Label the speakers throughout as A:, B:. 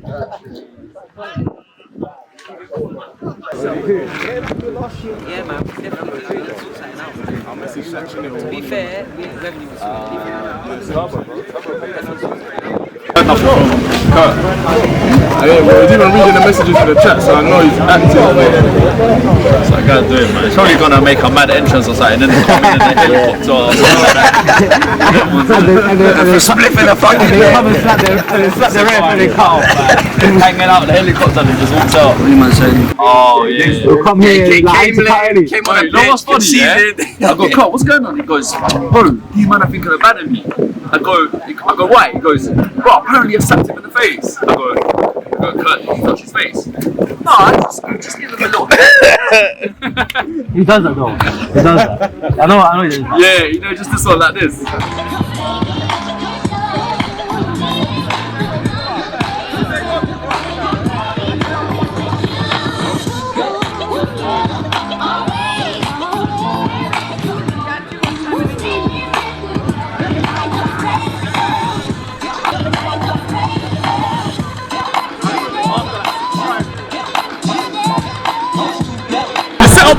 A: Yeah, man. To be fair, revenue was
B: Kurt. Yeah, bro, he's even reading the messages in the chat, so I know he's active.
C: So I gotta do it, man. It's probably gonna make a mad entrance or something, and then come in the helicopter or something like that. And for spliffing the fucking air. Come and slap their air and they cut off, man. Hanging out the helicopter and just walks out. What are you man saying? Oh, yeah.
D: We'll come here,
C: came on the what's funny, yeah? I go, Kurt, what's going on? He goes, bro, these man are thinking of banning me. I go, why? He goes, bro, apparently I slapped him in the face. I go, Kurt, you touch his face. No, I just give him a look.
D: He does that though. He does that. I know he does that.
C: Yeah, you know, just this one like this.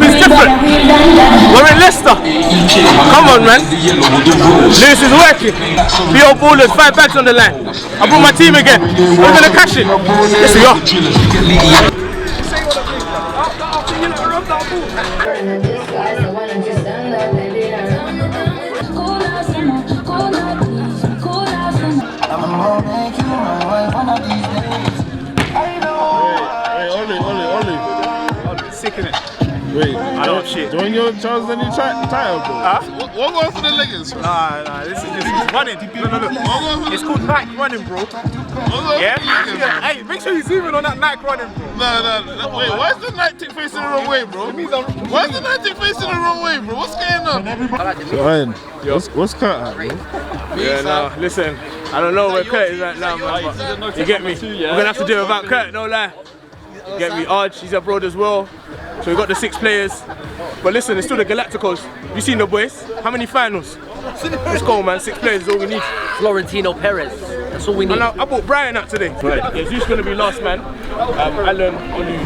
B: Is different. We're in Leicester. Come on, man. Lewis is working. BO ballers, 5 bags on the line. I brought my team again. We're gonna cash it. Yes, we are. Sick in it.
E: Wait,
B: I don't shit.
E: Doing your Charles any title, bro?
B: Huh?
E: What going for the leggings?
B: Nah, this is running. No. It's called Nike running, bro. Yeah? Hey, make sure you zoom in on that Nike running, bro.
E: No. Wait, why is the Nike thing facing the wrong way, bro? Why is the Nike thing facing the wrong way, bro? What's going on? What's Kurt at, bro?
B: Yeah, no, listen. I don't know where Kurt is right now, man, but you get me? We're gonna have to do it without Kurt, no lie. You get me? Arj, he's abroad as well. So we got the 6 players. But listen, it's still the Galacticos. You seen the boys? How many finals? Let's go, man. 6 players is all we need.
A: Florentino Perez. That's all we need.
B: And I brought Brian out today. Yeah, Zeus gonna be last man. Alan, Olu,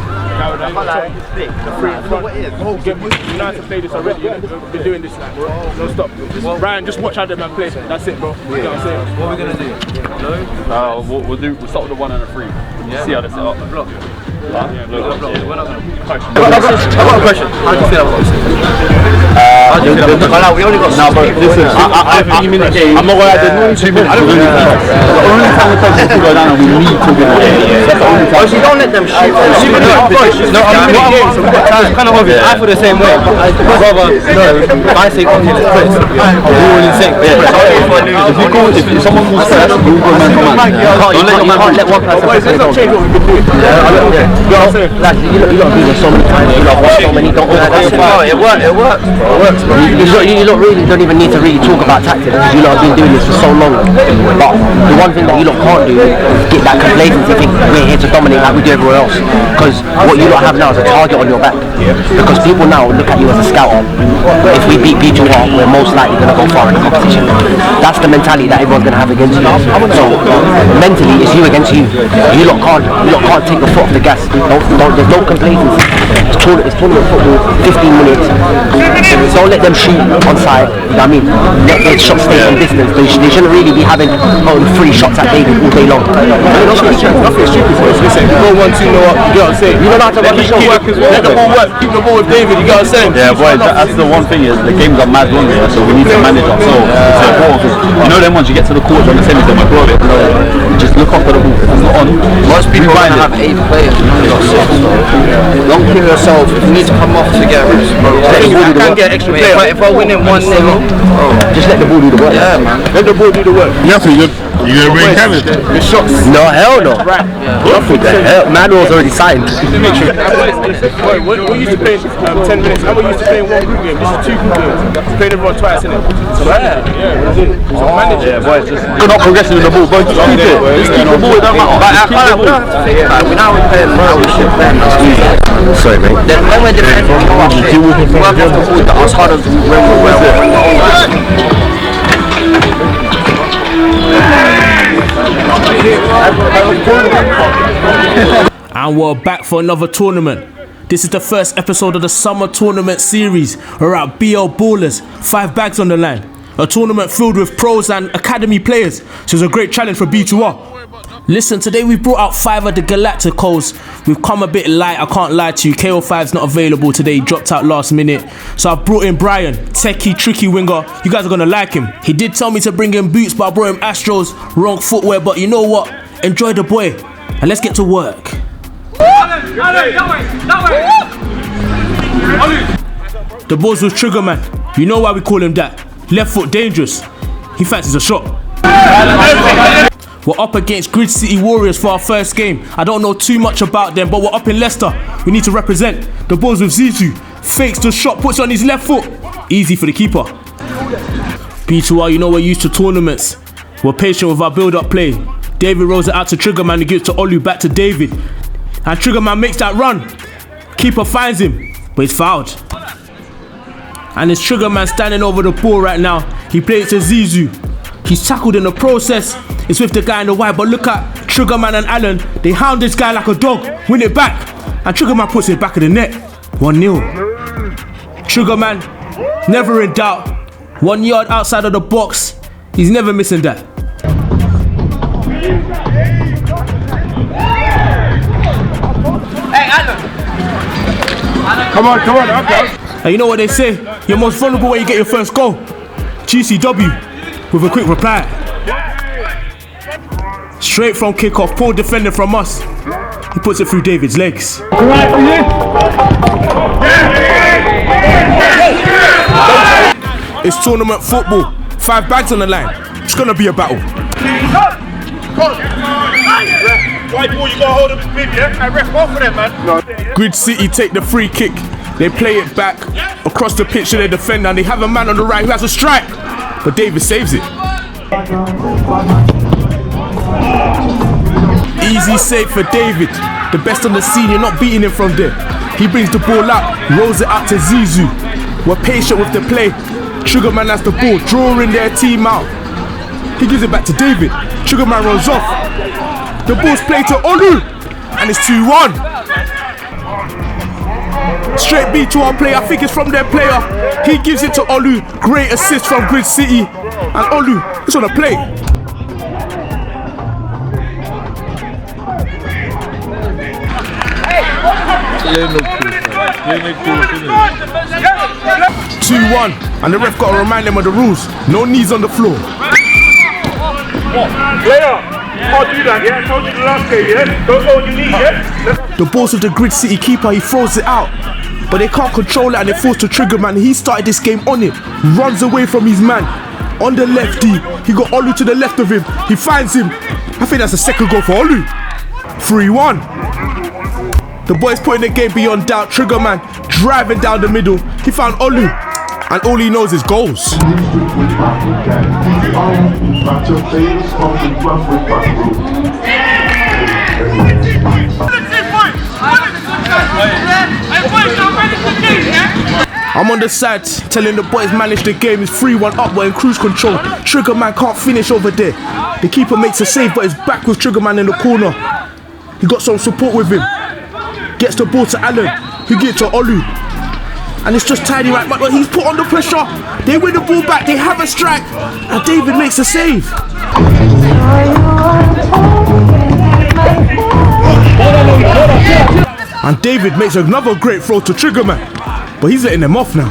B: the 3 in front. You know how to play this already. We've been doing this like non-stop. Brian, just watch how the man play. That's it, bro. You know what I'm saying?
C: What are we gonna do? We'll start with the 1 and a 3. Yeah. See how they set up.
B: Huh? Yeah,
C: we're not gonna
B: I've got a question. How do you feel about
C: it? We only got now, bro. Listen, I'm not gonna add the 2 minutes. The only time we're talking to go down and we need to win. That's the only time.
A: You don't let them shoot.
C: No, it's kind of obvious. I feel the same way. Brother, no, I say continue to press. We're all in sync. If someone wants to press, we'll go man for man. Don't let one person press.
D: Like, you lot do this so many times, you lot watch so many, don't overthink it.
A: It works, bro.
D: You lot really don't even need to really talk about tactics because you lot have been doing this for so long. But the one thing that you lot can't do is get that complacency, think we're here to dominate like we do everywhere else. Because what you lot have now is a target on your back. Because people now look at you as a scouter. If we beat B2R, we're most likely going to go far in the competition. That's the mentality that everyone's going to have against you. So mentally, it's you against you. You lot can't take the foot off the gas. There's no complacency. It's tournament football, 15 minutes. Don't let them shoot on side. You know what I mean? Let their shots stay from distance. They shouldn't really be having 3 shots at David all day long.
B: Nothing stupid for us. Listen, if you go 1-2 no up, you get what I'm saying?
D: You know how to run the show.
B: Let the ball work. Keep the ball with David. You get what I'm saying?
C: Yeah, boy. That's the one thing is the games are mad long here, so we need to manage ourselves. It's important because you know them once you get to the court on the semis, they might blow it. Just look after the ball. It's not on.
A: Most people are gonna have 8 players. You got 6. Don't kill yourself. You need to come off to get a rest, bro.
B: I can get extra players.
A: But if I win it 1-0,
D: just let the ball do the work.
A: Yeah, man.
B: Let the ball do the work.
E: You gonna bring Kevin?
B: The shots.
D: No, hell no.
B: Right.
D: What the hell? Manuel's already signed.
B: We're used to playing 10 minutes. And we're used to playing 1 group game. This is 2 group games. Played everyone twice, innit? So manage it.
C: Yeah, boy. We're not progressing with the ball, boy. Just keep it. Just keep the ball. It don't matter.
A: We don't have to think about it. Now we're playing how we should play.
D: Sorry, mate.
A: Then when we're defending, we work off the ball as hard as when we're well.
B: And we're back for another tournament. This is the first episode of the summer tournament series. We're at BL Ballers, 5 bags on the line. A tournament filled with pros and academy players, so it's a great challenge for B2R. Listen, today we brought out 5 of the Galacticos. We've come a bit light, I can't lie to you. KO5's not available today, he dropped out last minute. So I've brought in Brian, techie, tricky winger. You guys are gonna like him. He did tell me to bring in boots, but I brought him Astros, wrong footwear. But you know what? Enjoy the boy, and let's get to work. The boys with Trigger Man. You know why we call him that. Left foot dangerous. He fancies a shot. We're up against Grid City Warriors for our first game. I don't know too much about them, but we're up in Leicester. We need to represent. The boys with Zizou. Fakes the shot, puts it on his left foot. Easy for the keeper. B2R, you know we're used to tournaments. We're patient with our build-up play. David rolls it out to Trigger Man, he gives to Olu, back to David. And Trigger Man makes that run. Keeper finds him, but he's fouled. And it's Trigger Man standing over the ball right now. He plays to Zizou. He's tackled in the process. It's with the guy in the white, but look at Trigger Man and Alan. They hound this guy like a dog, win it back. And Trigger Man puts it back of the net. 1-0. Trigger Man, never in doubt. 1 yard outside of the box. He's never missing that.
E: Come on, okay.
B: And you know what they say? You're most vulnerable when you get your first goal. GCW with a quick reply. Straight from kickoff, poor defender from us. He puts it through David's legs. It's tournament football. 5 bags on the line. It's gonna be a battle.
E: White ball, you gotta hold him with you. I ref both of them, man. No.
B: Grid City take the free kick. They play it back across the pitch to their defender, and they have a man on the right who has a strike. But David saves it. Easy save for David. The best on the scene, you're not beating him from there. He brings the ball out, rolls it out to Zizou. We're patient with the play. Trigger Man has the ball, drawing their team out. He gives it back to David. Trigger Man runs off. The ball's played to Olu, and it's 2-1. Straight beat to our player, I think it's from their player. He gives it to Olu, great assist from Grid City. And Olu is on a play.
E: Yeah.
B: 2-1, and the ref got to remind them of the rules. No knees on the floor.
E: Player, can't do that, yeah? I told you the last game, yeah? Don't go on your knees, yeah?
B: The ball's with the Grid City keeper, he throws it out. But they can't control it and it falls to Trigger Man. He started this game on it, runs away from his man. On the lefty, he got Olu to the left of him. He finds him. I think that's a second goal for Olu. 3-1. The boys putting the game beyond doubt. Trigger Man driving down the middle. He found Olu, and all he knows is goals. I'm on the side telling the boys manage the game. It's 3-1 up, we're in cruise control. Trigger Man can't finish over there. The keeper makes a save, but it's back with Trigger Man in the corner. He got some support with him. Gets the ball to Alan, who gives it to Olu. And it's just tidy right back, but he's put on the pressure. They win the ball back, they have a strike. And David makes a save. And David makes another great throw to Trigger Man. But he's letting them off now.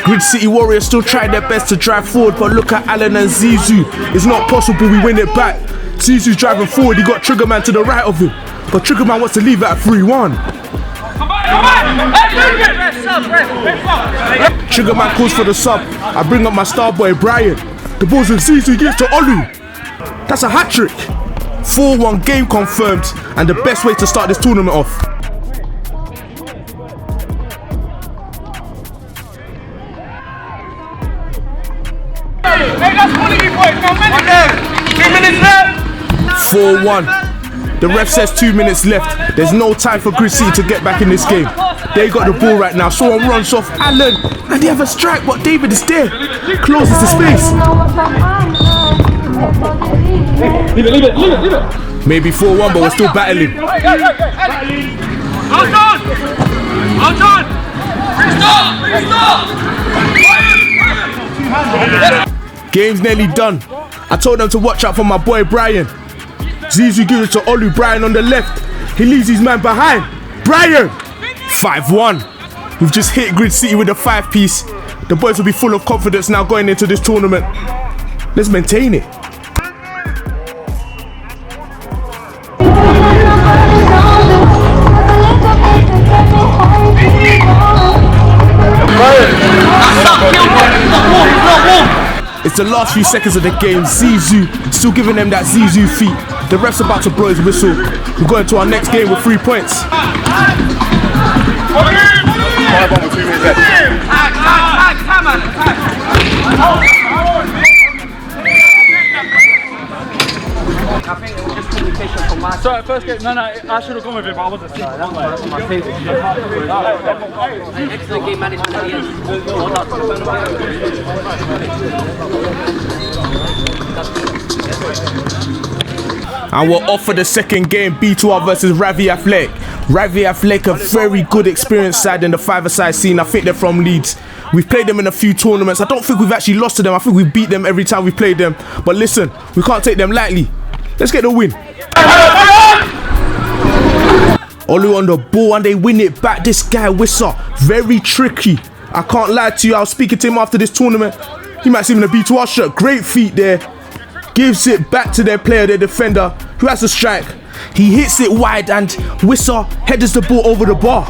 B: Grid City Warriors still trying their best to drive forward, but look at Alan and Zizou. It's not possible, we win it back. Zizou's driving forward, he got Trigger Man to the right of him. But Trigger Man wants to leave it at 3-1. Trigger Man calls for the sub. I bring up my star boy Brian. The ball's with Zizou, he gives to Olu. That's a hat-trick. 4-1 game confirmed, and the best way to start this tournament off. Hey, that's quality, boys. 2 minutes left. 4-1. The ref says 2 minutes left. There's no time for Grid City to get back in this game. They got the ball right now. Someone runs off Allen, and they have a strike, but David is there. Closes the space. Leave it. Maybe 4-1, but we're still battling. Game's nearly done. I told them to watch out for my boy Brian. Zizou gives it to Olu. Brian on the left. He leaves his man behind. Brian! 5-1. We've just hit Grid City with a 5-piece. The boys will be full of confidence now going into this tournament. Let's maintain it. It's the last few seconds of the game. Zizou still giving them that Zizou feet. The ref's about to blow his whistle. We're going to our next game with 3 points.
C: Sorry, first game. No, I should have gone with it, but I wasn't thinking.
D: Excellent game management at the end.
B: And we're off for the second game, B2R versus Ravi Athletic. Ravi Athletic, a very good experienced side in the five-a-side scene. I think they're from Leeds. We've played them in a few tournaments. I don't think we've actually lost to them. I think we beat them every time we played them. But listen, we can't take them lightly. Let's get the win. Olu on the ball and they win it back. This guy Wissa, very tricky. I can't lie to you, I was speaking to him after this tournament. He might see him in a B2R shirt. Great feet there. Gives it back to their player, their defender, who has the strike. He hits it wide and Wissa headers the ball over the bar.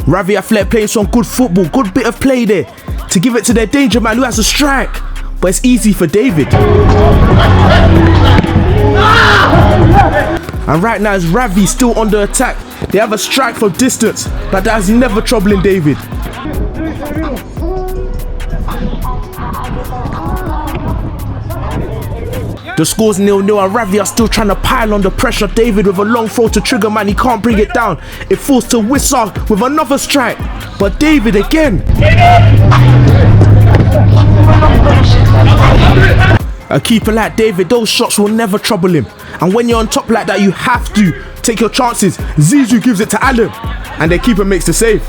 B: Ravi Athletic playing some good football, good bit of play there to give it to their danger man who has a strike. But it's easy for David. And right now it's Ravi still on the attack. They have a strike from distance, but that's never troubling David. The score's 0-0 and Ravi are still trying to pile on the pressure. David with a long throw to trigger man, he can't bring it down. It falls to Wissa with another strike. But David again. A keeper like David, those shots will never trouble him. And when you're on top like that, you have to take your chances. Zizou gives it to Allen and their keeper makes the save.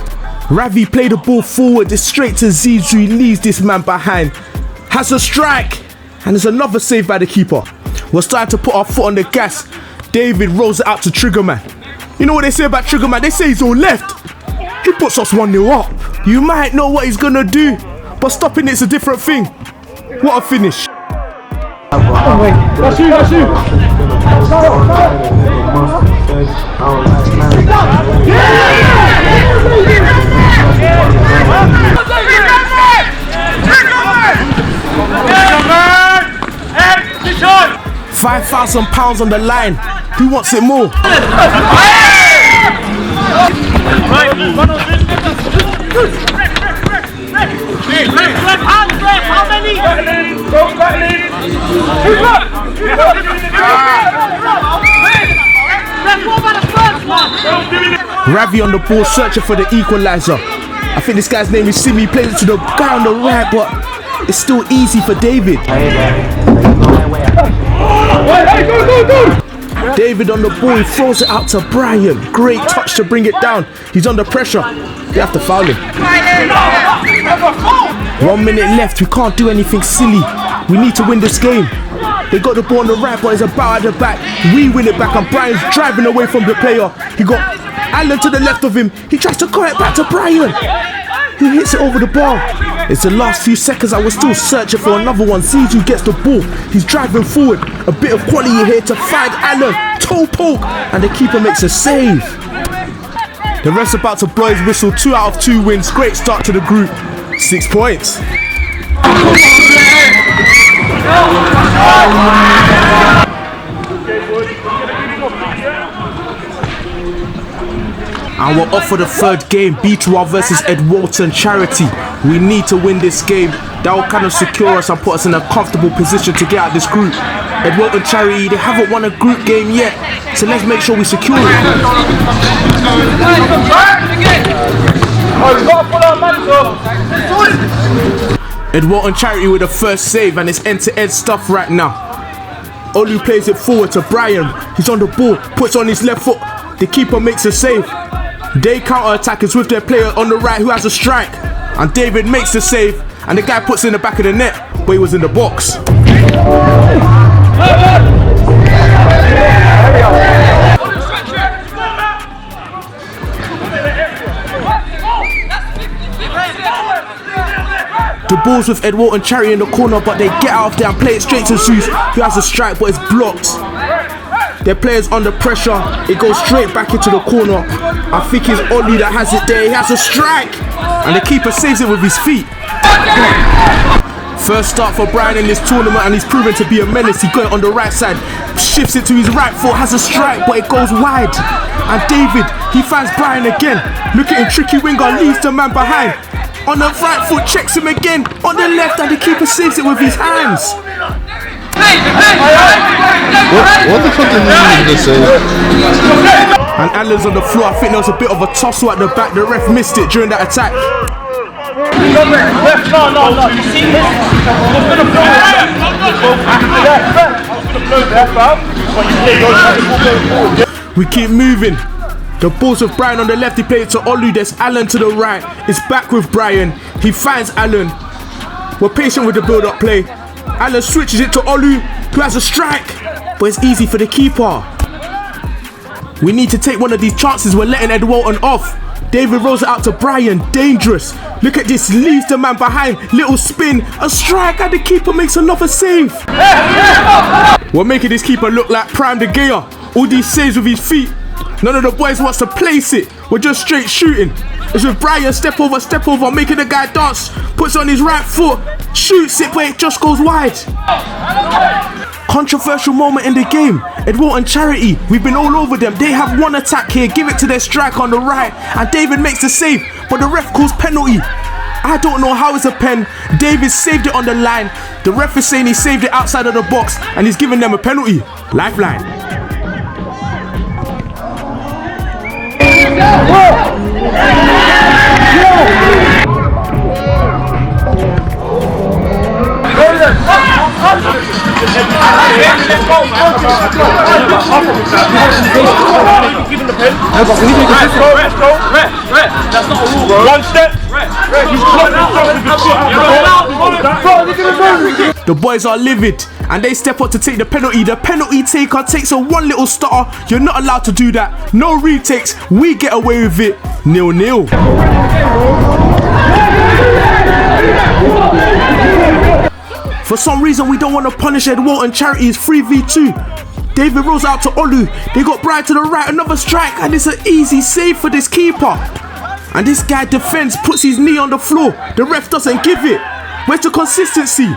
B: Ravi played the ball forward, it's straight to Zizou. He leaves this man behind. Has a strike. And there's another save by the keeper. We're starting to put our foot on the gas. David rolls it out to Triggerman. You know what they say about Triggerman? They say he's on left. He puts us 1-0 up. You might know what he's gonna do, but stopping it's a different thing. What a finish. That's you. £5,000 on the line. Who wants it more? Ravi on the ball searching for the equalizer. I think this guy's name is Simi. He plays it to the guy on the right, but it's still easy for David. David on the ball, he throws it out to Brian. Great touch to bring it down. He's under pressure. They have to foul him. 1 minute left. We can't do anything silly. We need to win this game. They got the ball on the right, but it's about at the back. We win it back, and Brian's driving away from the player. He got Allen to the left of him. He tries to cut it back to Brian. He hits it over the bar. It's the last few seconds. I was still searching for another one. Zizou gets the ball. He's driving forward. A bit of quality here to find Allen. Toe poke. And the keeper makes a save. The ref's about to blow his whistle. 2 out of 2 wins. Great start to the group. 6 points. And we're off for the third game, B2R versus Ed Walton Charity. We need to win this game. That will kind of secure us and put us in a comfortable position to get out of this group. Ed Walton Charity, they haven't won a group game yet, so let's make sure we secure it. Ed Walton Charity with the first save, and it's end-to-end stuff right now. Olu plays it forward to Brian. He's on the ball, puts on his left foot. The keeper makes a save. They counter-attack is with their player on the right who has a strike. And David makes the save, and the guy puts it in the back of the net, but he was in the box. The ball's with Ed Walton Charity in the corner, but they get out of there and play it straight to Zeus, who has a strike, but it's blocked. Their player's under pressure. It goes straight back into the corner. I think it's Oli that has it there. He has a strike, and the keeper saves it with his feet. First start for Brian in this tournament, and he's proven to be a menace. He got it on the right side, shifts it to his right foot, has a strike, but it goes wide. And David, he finds Brian again. Look at him, tricky winger, leaves the man behind. On the right foot, checks him again. On the left, and the keeper saves it with his hands.
E: What the fuck did you just say?
B: And Alan's on the floor. I think there was a bit of a tussle at the back. The ref missed it during that attack. We keep moving. The ball's with Brian on the left. He played it to Olu. There's Alan to the right. It's back with Brian. He finds Alan. We're patient with the build-up play. Alan switches it to Olu, who has a strike, but it's easy for the keeper. We need to take one of these chances. We're letting Ed Walton off. David rolls it out to Brian. Dangerous. Look at this. Leaves the man behind. Little spin. A strike, and the keeper makes another save. We're making this keeper look like Prime De Gea. All these saves with his feet. None of the boys wants to place it. We're just straight shooting. It's with Brian, step over, making the guy dance. Puts on his right foot, shoots it, but it just goes wide. Controversial moment in the game. Ed Walton Charity, we've been all over them. They have one attack here, give it to their striker on the right, and David makes the save, but the ref calls penalty. I don't know how it's a pen. David saved it on the line. The ref is saying he saved it outside of the box, and he's giving them a penalty. Lifeline.
C: That's not a rule, bro. One step.
B: The boys are livid and they step up to take the penalty. The penalty taker takes a one little stutter. You're not allowed to do that. No retakes. We get away with it. 0-0. For some reason, we don't want to punish Ed Walton Charity. It's 3v2. David rolls out to Olu. They got Brian to the right, another strike, and it's an easy save for this keeper. And this guy defends, puts his knee on the floor. The ref doesn't give it. Where's the consistency?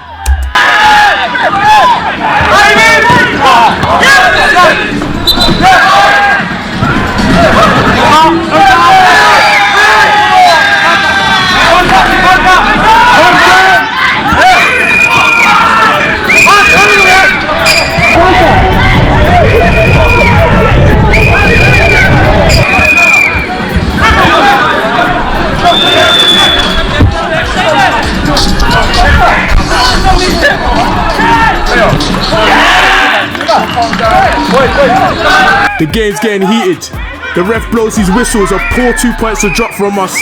B: The game's getting heated. The ref blows his whistles. A poor 2 points to drop from us.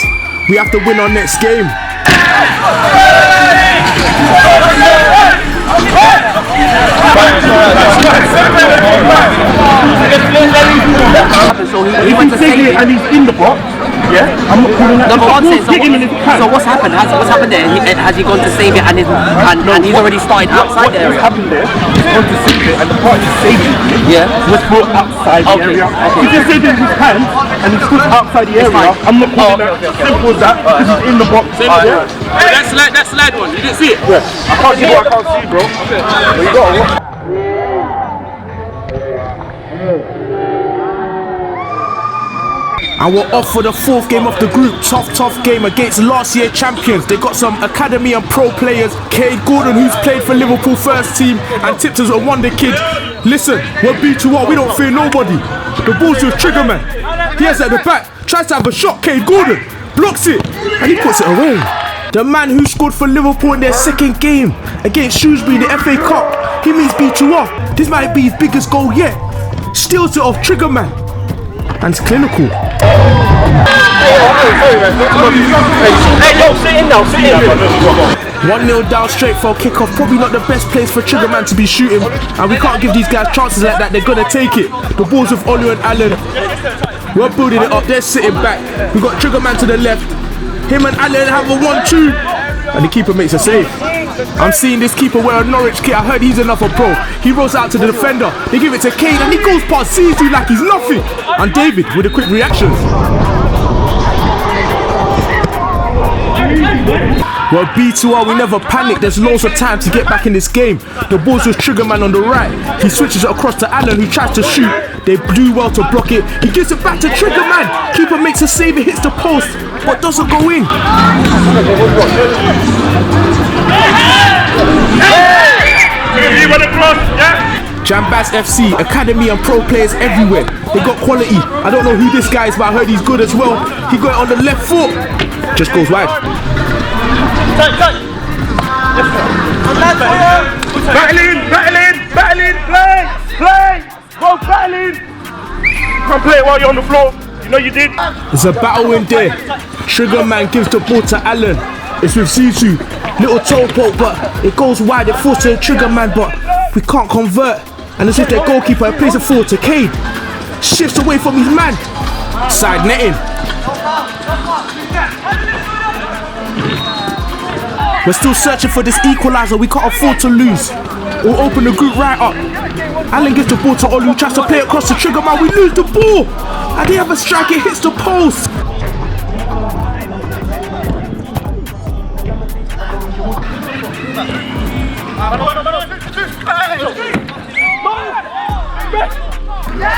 B: We have to win our next game.
D: So he went to save it and he's in the box. Yeah, I'm not calling that. No, but so what's happened? What's happened there? Has he gone to save it and he's already started outside the area?
F: What's happened there? He's gone to save it and the part to save it was brought outside the area. He just saved it with his hands and he stood outside the area. I'm not calling that. Simple as that. This is in the box.
B: That slide one. You didn't see it?
F: Yeah. I can't see what I can't see, bro. But you got to watch. And we're off for the 4th game of the group. Tough game against last year champions. They got some academy and pro players. Cade Gordon, who's played for Liverpool first team, and tipped as a Wonderkid. Listen, we're B2R, we don't fear nobody. The ball's with Trigger Man. He has at the back, tries to have a shot. Cade Gordon blocks it, and he puts it away. The man who scored for Liverpool in their 2nd game against Shrewsbury in the FA Cup. He means B2R. This might be his biggest goal yet. Steals it off Trigger Man. And it's clinical. Hey, yo, sit in now, sit in. 1-0 down straight for a kick-off. Probably not the best place for Trigger Man to be shooting. And we can't give these guys chances like that. They're going to take it. The ball's with Olu and Allen. We're building it up. They're sitting back. We got Trigger Man to the left. Him and Allen have a 1-2. And the keeper makes a save. I'm seeing this keeper wear a Norwich kit. I heard he's another pro. He rolls out to the defender. They give it to Cade and he goes past Zizu like he's nothing. And David with a quick reaction. Well, B2R, we never panic. There's loads of time to get back in this game. The ball's with Trigger Man on the right. He switches it across to Allen, who tries to shoot. They do well to block it. He gives it back to Trigger Man. Keeper makes a save. It hits the post, but doesn't go in. Jambas FC, academy and pro players everywhere. They got quality. I don't know who this guy is, but I heard he's good as well. He got it on the left foot. Just goes wide. Battling, play, go battling. Come play it while you're on the floor. You know you did. There's a battle in there. Trigger Man gives the ball to Allen. It's with Zizu. Little toe poke, but it goes wide. It falls to the Trigger Man, but we can't convert. And as if their goalkeeper plays it forward to Cade. Shifts away from his man. Side netting. We're still searching for this equaliser. We can't afford to lose. We'll open the group right up. Allen gives the ball to Olu, tries to play it across the Trigger Man. We lose the ball. And they have a strike, it hits the post.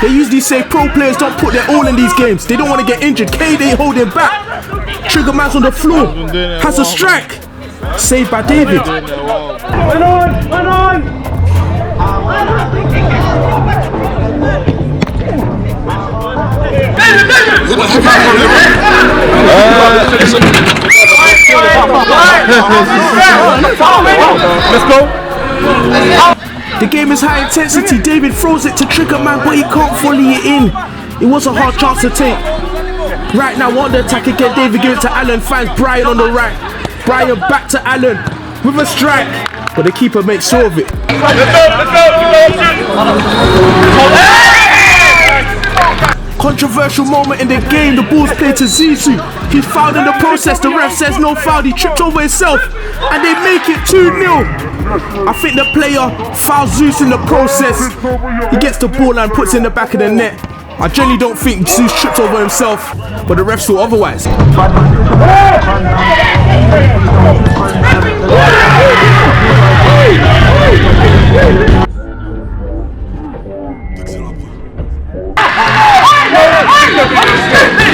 F: They usually say pro players don't put their all in these games. They don't want to get injured. Cade ain't holding back. Trigger Man's on the floor. Has a strike. Saved by David. Run on! Let's go. The game is high intensity. David throws it to Trigger Man, but he can't volley it in. It was a hard chance to take. Right now, on the attack again. David gives it to Allen, finds Brian on the right. Brian back to Allen with a strike, but the keeper makes sure of it. Controversial moment in the game. The ball's played to Zizu. He's fouled in the process. The ref says no foul. He tripped over himself, and they make it 2-0. I think the player fouls Zeus in the process. He gets the ball and puts it in the back of the net. I generally don't think Zeus tripped over himself, but the refs thought otherwise.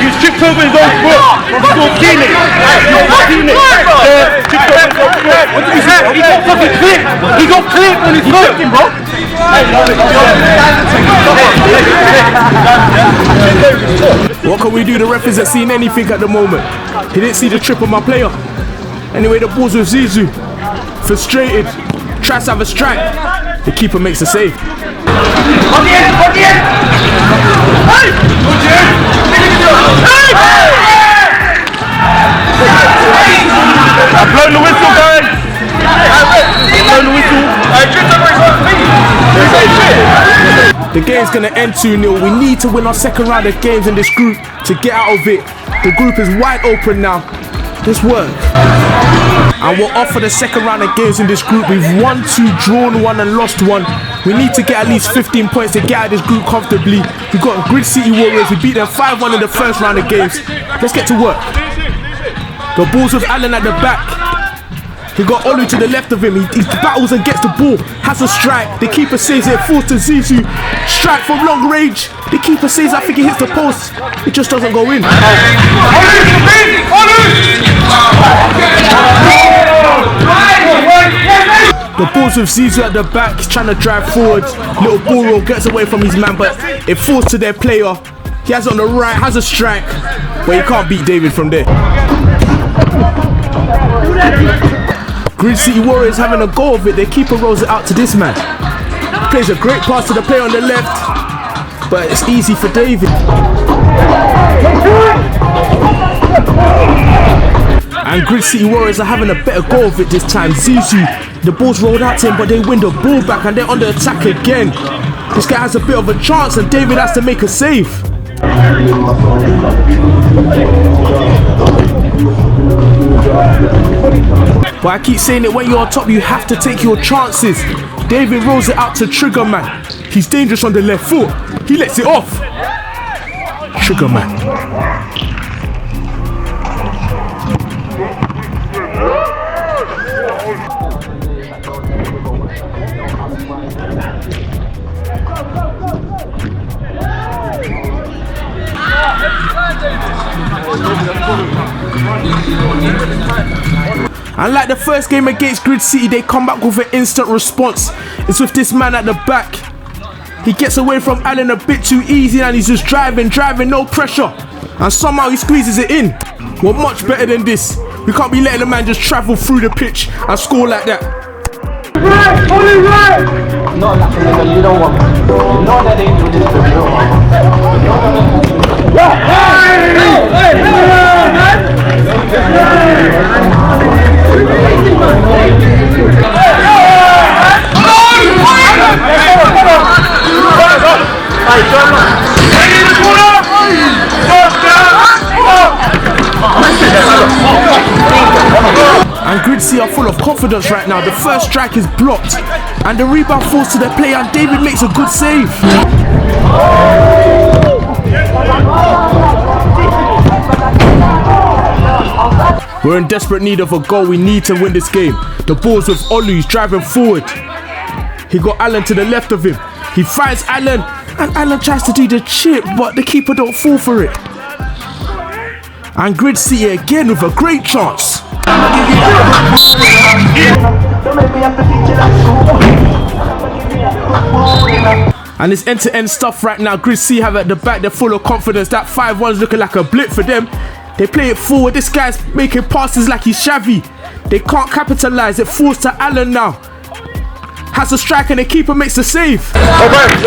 E: He's tripped over his own foot. He's seen it. What did he say? He got fucking clipped. He got clipped on his foot, bro.
F: What can we do? The ref isn't seeing anything at the moment. He didn't see the trip on my player. Anyway, the ball's with Zizu. Frustrated. Tries to have a strike. The keeper makes a save.
E: On the end! I've blown the whistle, guys! I've blown the whistle!
F: The game's gonna end 2-0. We need to win our second round of games in this group to get out of it. The group is wide open now. Let's work. And we're off for the second round of games in this group. We've won 2, drawn 1 and lost 1. We need to get at least 15 points to get out of this group comfortably. We've got Grid City Warriors. We beat them 5-1 in the first round of games. Let's get to work. The ball's with Allen at the back. He got Olu to the left of him. He battles and gets the ball. Has a strike. The keeper saves it. Forced to Zizou. Strike from long range. The keeper saves. I think he hits the post. It just doesn't go in. The ball's with Zizou at the back. He's trying to drive forward. Little ball roll gets away from his man, but it falls to their player. He has it on the right. Has a strike, but he can't beat David from there. Green City Warriors having a go of it. Their keeper rolls it out to this man. Plays a great pass to the player on the left, but it's easy for David. And Green City Warriors are having a better go of it this time. Zizou, the ball's rolled out to him, but they win the ball back and they're on the attack again. This guy has a bit of a chance and David has to make a save. But I keep saying it, when you're on top, you have to take your chances. David rolls it out to Trigger Man. He's dangerous on the left foot. He lets it off. Trigger Man. And like the first game against Grid City, they come back with an instant response. It's with this man at the back. He gets away from Allen a bit too easy and he's just driving, no pressure. And somehow he squeezes it in. We're much better than this. We can't be letting the man just travel through the pitch and score like that.
G: Right, only right! No, you don't want. You know that they do this to you.
F: And Grid C are full of confidence right now. The first strike is blocked and the rebound falls to their player and David makes a good save. We're in desperate need of a goal. We need to win this game. The ball's with Olu. He's driving forward. He got Allen to the left of him. He finds Allen and Allen tries to do the chip, but the keeper don't fall for it. And Grid City again with a great chance. And it's end-to-end stuff right now. Grid City have at the back, they're full of confidence. That 5-1's looking like a blip for them. They play it forward. This guy's making passes like he's Xavi. They can't capitalize. It falls to Allen now. Has a strike and the keeper makes the save.
C: Oh, Brian,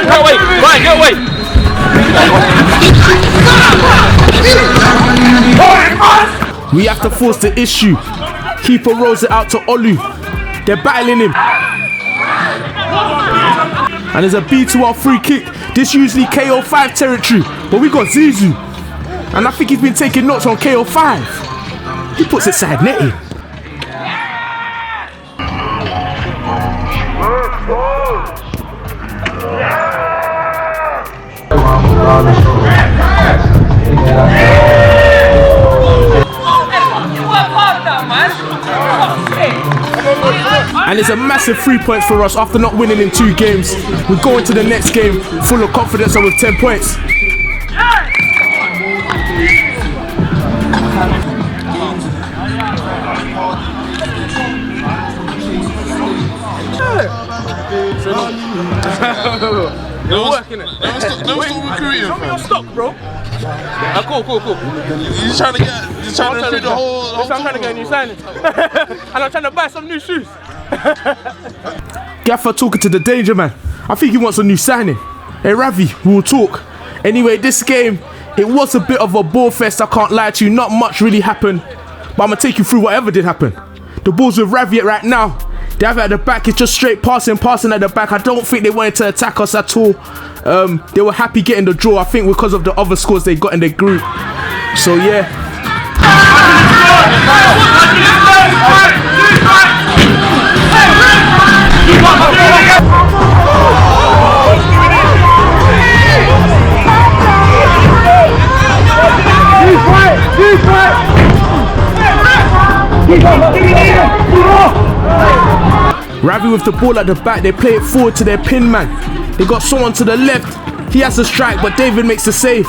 C: get away! Brian, get away!
F: We have to force the issue. Keeper rolls it out to Olu. They're battling him. And there's a B2R free kick. This usually KO5 territory, but we got Zizou. And I think he's been taking notes on KO5. He puts it side netting. And it's a massive 3 points for us after not winning in 2 games. We go into the next game full of confidence and with 10 points.
B: You're working it.
E: Never stop recruiting,
B: Show me your stock, bro. Cool.
E: You're trying to recruit the whole
B: I'm trying to get a new signing. And I'm trying to buy some new shoes.
F: Gaffer talking to the danger man. I think he wants a new signing. Hey Ravi, we'll talk. Anyway, this game, it was a bit of a ball fest, I can't lie to you. Not much really happened, but I'm gonna take you through whatever did happen. The ball's with Ravi right now. They have it at the back, it's just straight passing at the back. I don't think they wanted to attack us at all. They were happy getting the draw, I think because of the other scores they got in their group. So yeah.
G: Keep
F: Ravi with the ball at the back, they play it forward to their pin man. They got someone to the left, he has to strike, but David makes the save.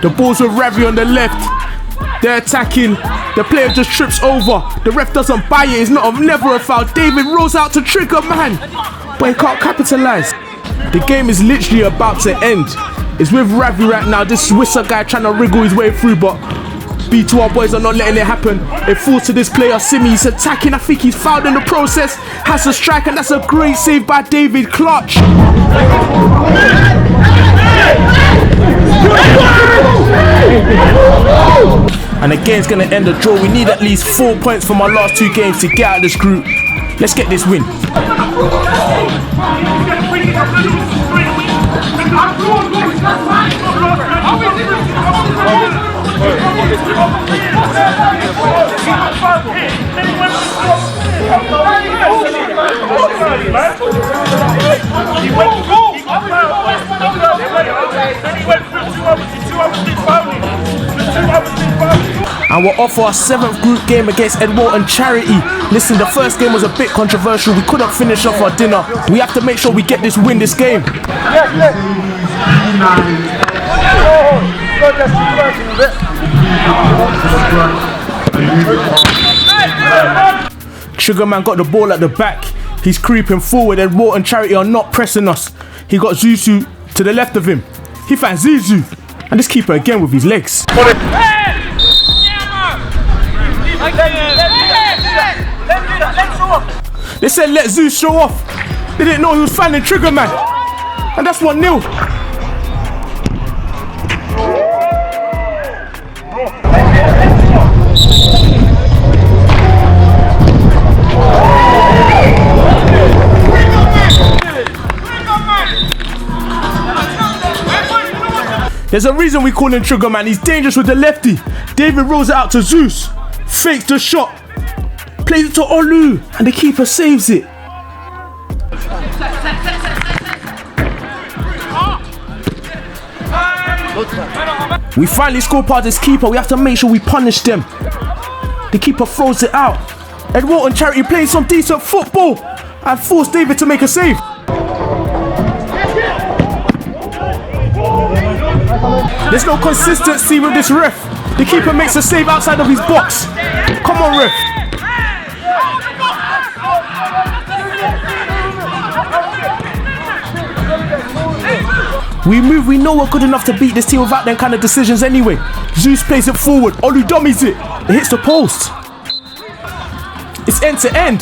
F: The ball's with Ravi on the left. They're attacking. The player just trips over. The ref doesn't buy it. It's never a foul. David rolls out to trigger man, but he can't capitalize. The game is literally about to end. It's with Ravi right now. This Swisser guy trying to wriggle his way through, but B2R boys are not letting it happen. It falls to this player, Simi. He's attacking. I think he's fouled in the process. Has to strike, and that's a great save by David. Clutch. And the game's gonna end a draw. We need at least 4 points from our last 2 games to get out of this group. Let's get this win. And we're off for our 7th group game against Edwalton Charity. Listen, the first game was a bit controversial. We couldn't finish off our dinner. We have to make sure we get this win this game. Sugarman got the ball at the back. He's creeping forward. Edwalton Charity are not pressing us. He got Zuzu to the left of him. He finds Zizu. And this keeper again with his legs. They said let Zeus show off. They didn't know he was finding Trigger Man. And that's 1-0. There's a reason we call him Trigger Man. He's dangerous with the lefty. David rolls it out to Zeus. Fakes the shot. Plays it to Olu. And the keeper saves it. We finally score past this keeper. We have to make sure we punish them. The keeper throws it out. Edwalton Charity plays some decent football and forced David to make a save. There's no consistency with this ref. The keeper makes a save outside of his box. Come on, ref. We move, we know we're good enough to beat this team without them kind of decisions anyway. Zeus plays it forward, Olu dummies it. It hits the post. It's end to end.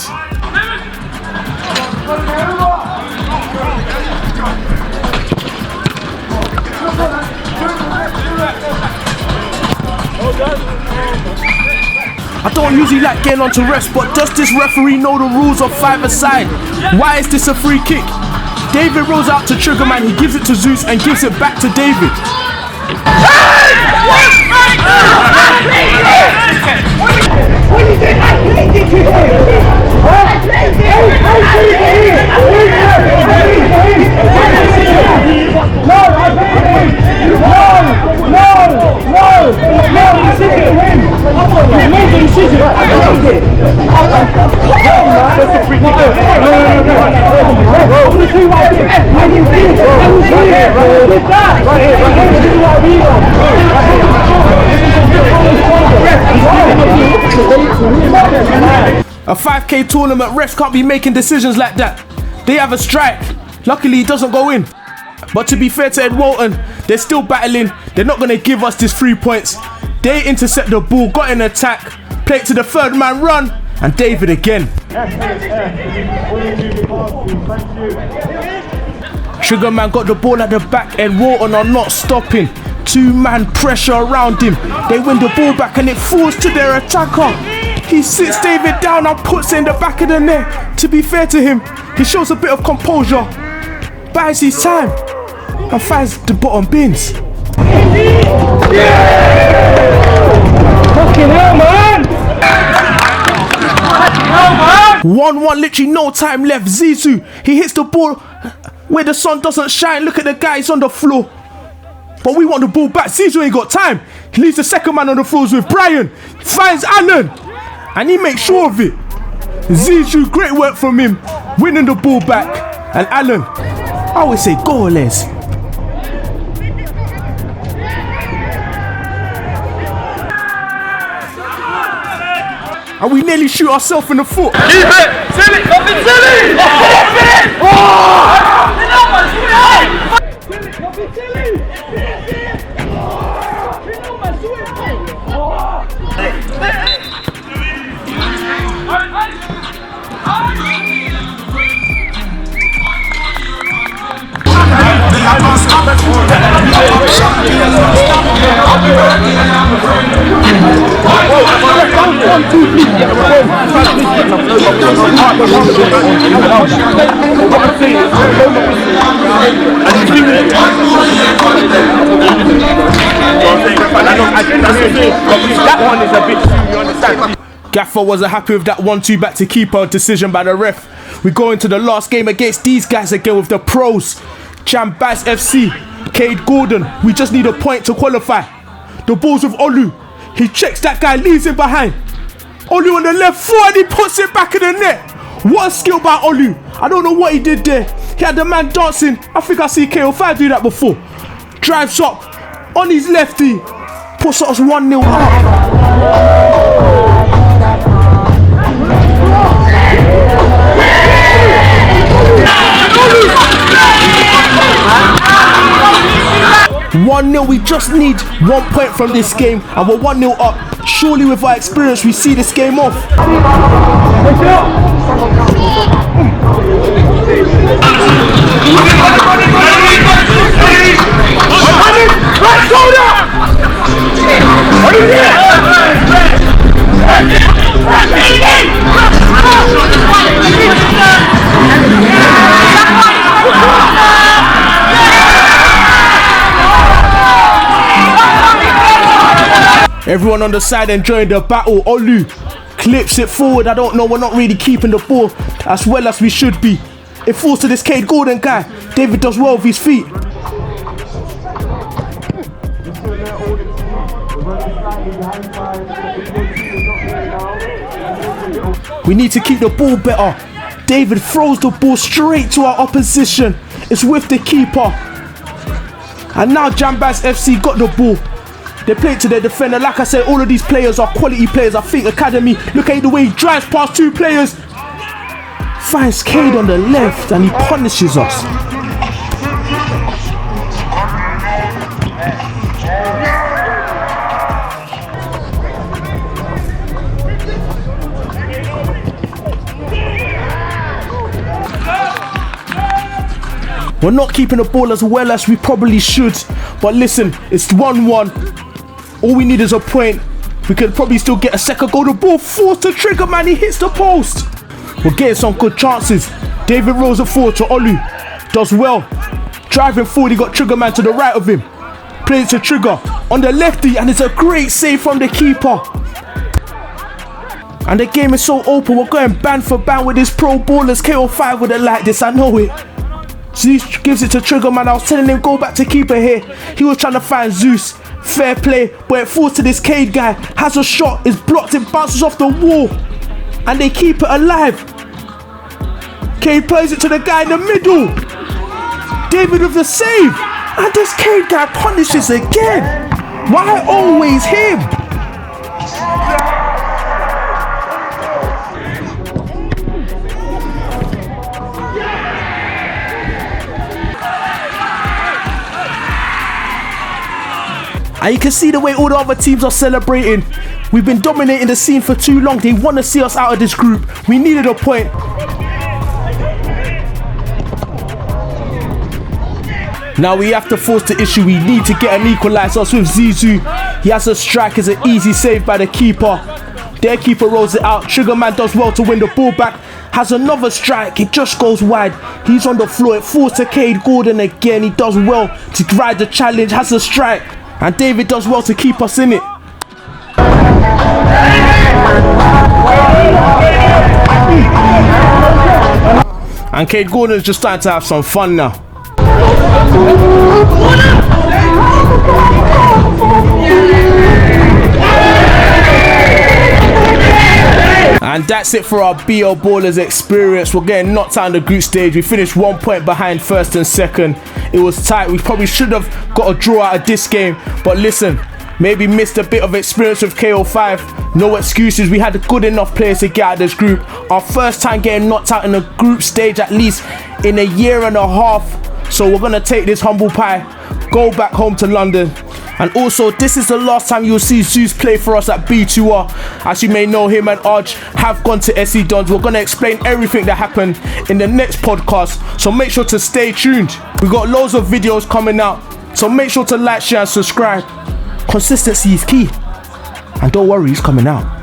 F: I don't usually like getting onto refs, but does this referee know the rules of 5-a-side? Why is this a free kick? David rolls out to Triggerman, he gives it to Zeus and gives it back to David. A 5k tournament, refs can't be making decisions like that. They have a strike. Luckily it doesn't go in. But to be fair to Edwalton, they're still battling. They're not going to give us this 3 points. They intercept the ball, got an attack, play it to the third man run, and David again. Sugarman got the ball at the back, Edwalton are not stopping. 2-man pressure around him. They win the ball back and it falls to their attacker. He sits David down and puts it in the back of the net. To be fair to him, he shows a bit of composure, buys his time, and finds the bottom bins. Fucking hell, man! 1-1, literally no time left. Zizou, he hits the ball where the sun doesn't shine. Look at the guys on the floor. But we want the ball back. Zizou ain't got time. He leaves the second man on the floor with Brian. Finds Allen. and he makes sure of it. Zizou, great work from him, winning the ball back. And Alan, I always say goalless. And we nearly shoot ourselves in the foot.
C: Keep it! Silly! Stop it, silly!
F: That one is a bit too, you understand? Gaffer wasn't happy with that 1-2 back to keeper decision by the ref. We go into the last game against these guys again with the pros. Jambaz FC, Cade Gordon. We just need a point to qualify. The ball's with Olu. He checks that guy, leaves him behind. Olu on the left foot and he puts it back in the net. What a skill by Olu. I don't know what he did there. He had the man dancing. I think I see KO5 do that before. Drives up on his lefty. Puts us 1-0 up. 1-0, we just need 1 point from this game and we're 1-0 up. Surely with our experience we see this game off. Everyone on the side enjoying the battle. Olu clips it forward. I don't know, we're not really keeping the ball as well as we should be. It falls to this Cade Gordon guy. David does well with his feet. We need to keep the ball better. David throws the ball straight to our opposition. It's with the keeper. And now Jambaz FC got the ball. They play it to their defender. Like I said, all of these players are quality players. I think academy. Look at the way he drives past 2 players. Finds Cade on the left and he punishes us. We're not keeping the ball as well as we probably should. But listen, it's 1-1. All we need is a point. We could probably still get a second goal. The ball forced to trigger, man. He hits the post. We're getting some good chances. David rolls it forward to Olu. Does well. Driving forward, he got Trigger Man to the right of him. Plays to Trigger on the lefty, and it's a great save from the keeper. And the game is so open. We're going band for band with these pro ballers. KO5 would have liked this, I know it. So he gives it to Trigger Man. I was telling him go back to keeper here. He was trying to find Zeus. Fair play, but it falls to this Cade guy. Has a shot, is blocked, it bounces off the wall. And they keep it alive. Cade plays it to the guy in the middle. David with the save. And this Cade guy punishes again. Why always him? And you can see the way all the other teams are celebrating. We've been dominating the scene for too long. They want to see us out of this group. We needed a point. Now we have to force the issue. We need to get an equaliser. Us with Zizou. He has a strike. It's an easy save by the keeper. Their keeper rolls it out. Trigger Man does well to win the ball back. Has another strike. It just goes wide. He's on the floor. It falls to Cade Gordon again. He does well to ride the challenge. Has a strike. And David does well to keep us in it. And Cade Gordon is just starting to have some fun now. And that's it for our BL Ballers experience. We're getting knocked out in the group stage. We finished 1 point behind first and second. It was tight. We probably should have got a draw out of this game. But listen, maybe missed a bit of experience with KO5. No excuses. We had good enough players to get out of this group. Our first time getting knocked out in the group stage, at least in a year and a half. So we're going to take this humble pie, go back home to London. And also, this is the last time you'll see Zeus play for us at B2R. As you may know, him and Arj have gone to SE Dons. We're going to explain everything that happened in the next podcast. So make sure to stay tuned. We got loads of videos coming out. So make sure to like, share and subscribe. Consistency is key. And don't worry, he's coming out.